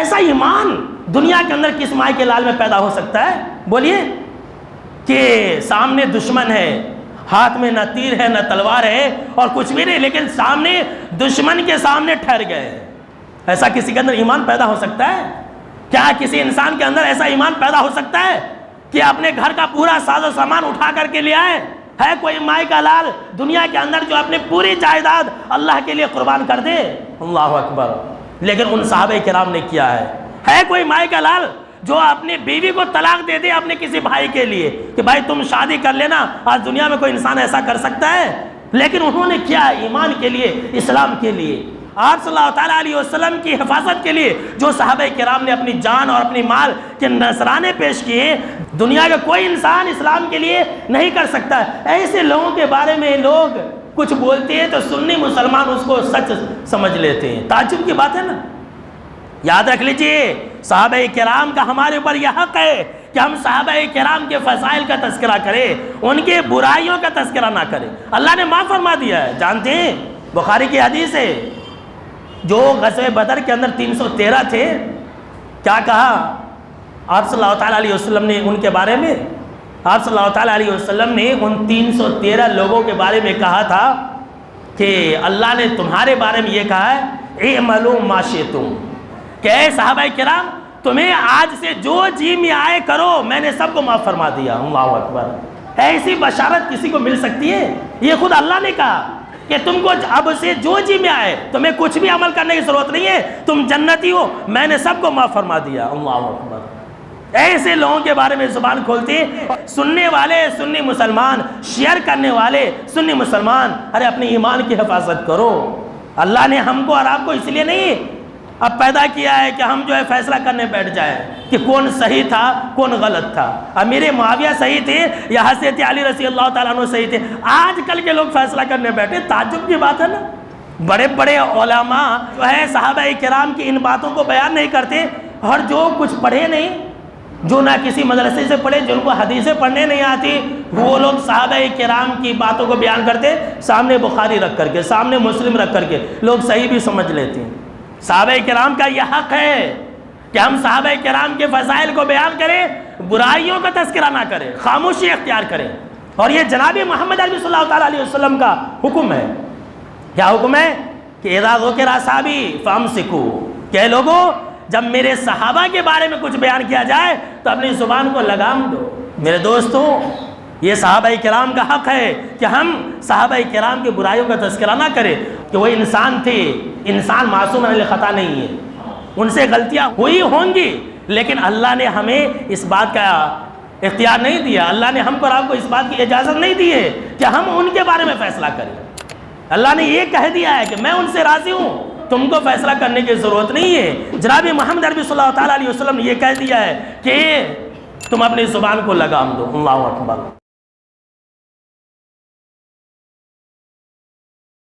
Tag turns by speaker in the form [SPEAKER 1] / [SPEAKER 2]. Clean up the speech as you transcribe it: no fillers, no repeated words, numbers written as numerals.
[SPEAKER 1] ऐसा ईमान दुनिया के अंदर किस माई के लाल में पैदा हो सकता है? बोलिए। कि सामने दुश्मन है, हाथ में न तीर है न तलवार है और कुछ भी नहीं, लेकिन सामने दुश्मन के सामने ठहर गए। ऐसा किसी के अंदर ईमान पैदा हो सकता है? क्या किसी इंसान के अंदर ऐसा ईमान पैदा हो सकता है कि अपने घर का पूरा साजो सामान उठा करके ले आए? है कोई माई का लाल दुनिया के अंदर जो अपनी पूरी जायदाद अल्लाह के लिए कुर्बान कर दे? अल्लाह अकबर। लेकिन उन सहाबा किराम ने किया है कोई माई का लाल जो अपनी बीवी को तलाक दे दे अपने किसी भाई के लिए कि भाई तुम शादी कर लेना? आज दुनिया में कोई इंसान ऐसा कर सकता है? लेकिन उन्होंने किया ईमान के लिए, इस्लाम के लिए, आप सल्लल्लाहु अलैहि वसल्लम की हिफाजत के लिए जो सहाबा किराम ने अपनी जान और अपनी माल के नजराने पेश किए, दुनिया का कोई इंसान इस्लाम के लिए नहीं कर सकता। ऐसे लोगों के बारे में लोग कुछ बोलते हैं तो सुन्नी मुसलमान उसको सच समझ लेते हैं। ताज्जुब की बात है ना। याद रख लीजिए, सहाबा किराम का हमारे ऊपर यह हक है कि हम सहाबा किराम के फसाइल का तस्करा करें, उनके बुराइयों का तस्करा ना करें। अल्लाह ने माफ़ फरमा दिया है। जानते हैं बुखारी की हदीस है, जो ग़ज़वे बदर के अंदर 313 थे, क्या कहा आप सल्लल्लाहु अलैहि वसल्लम ने उनके बारे में? आप सल्लल्लाहु अलैहि वसल्लम ने उन 313 लोगों के बारे में कहा था कि अल्लाह ने तुम्हारे बारे में ये कहा है, इअमलू मा शिअ्तुम, कि सहाबा किराम तुम्हें आज से जो जी में आए करो, मैंने सबको माफ़ फरमा दिया। अल्लाह अकबर। ऐसी बशारत किसी को मिल सकती है? ये खुद अल्लाह ने कहा कि तुमको अब से जो जी में आए, तुम्हें कुछ भी अमल करने की जरूरत नहीं है, तुम जन्नती हो, मैंने सबको माफ़ फरमा दिया। अल्लाह अकबर। ऐसे लोगों के बारे में जुबान खोलती सुनने वाले सुन्नी मुसलमान, शेयर करने वाले सुन्नी मुसलमान, अरे अपने ईमान की हिफाजत करो। अल्लाह ने हमको और आपको इसलिए नहीं अब पैदा किया है कि हम जो है फैसला करने बैठ जाए कि कौन सही था कौन गलत था। अमीर मुआविया सही थे या हज़रत अली रज़ी अल्लाह ताला अन्हु सही थे? आजकल के लोग फैसला करने बैठे। ताज्जुब की बात है ना। बड़े बड़े उलमा जो है सहाबा किराम की इन बातों को बयान नहीं करते, और जो कुछ पढ़े नहीं, जो ना किसी मदरसे से पढ़े, जिनको हदीसें पढ़ने नहीं आती, वो लोग सहाबा किराम की बातों को बयान करते, सामने बुखारी रख करके, सामने मुस्लिम रख करके लोग सही भी समझ लेते हैं। सहाबा किराम का यह हक है कि हम सहाबा किराम के फसाइल को बयान करें, बुराइयों का तस्करा ना करें, खामोशी अख्तियार करें। और ये जनाब मोहम्मद अरबी सल्लल्लाहु अलैहि वसल्लम का हुक्म है। क्या हुक्म है? कि इज़ा ज़ुकिरा असहाबी फ़अमसिकू, कि लोगों जब मेरे सहाबा के बारे में कुछ बयान किया जाए तो अपनी ज़ुबान को लगाम दो। मेरे दोस्तों, ये सहाबा किराम का हक है कि हम सहाबा किराम की बुराइयों का तज़किरा ना करें कि वो इंसान थे, इंसान मासूम अनिल ख़ता नहीं है, उनसे गलतियाँ हुई होंगी, लेकिन अल्लाह ने हमें इस बात का इख्तियार नहीं दिया, अल्लाह ने हमको और आपको इस बात की इजाज़त नहीं दी है कि हम उनके बारे में फ़ैसला करें। अल्लाह ने ये कह दिया है कि मैं उनसे राज़ी हूँ, तुमको फैसला करने की ज़रूरत नहीं है। जनाब मोहम्मद अरबी सल्लल्लाहु अलैहि वसल्लम ने ये कह दिया है कि तुम अपनी ज़ुबान को लगाम दो। अल्लाहु अकबर।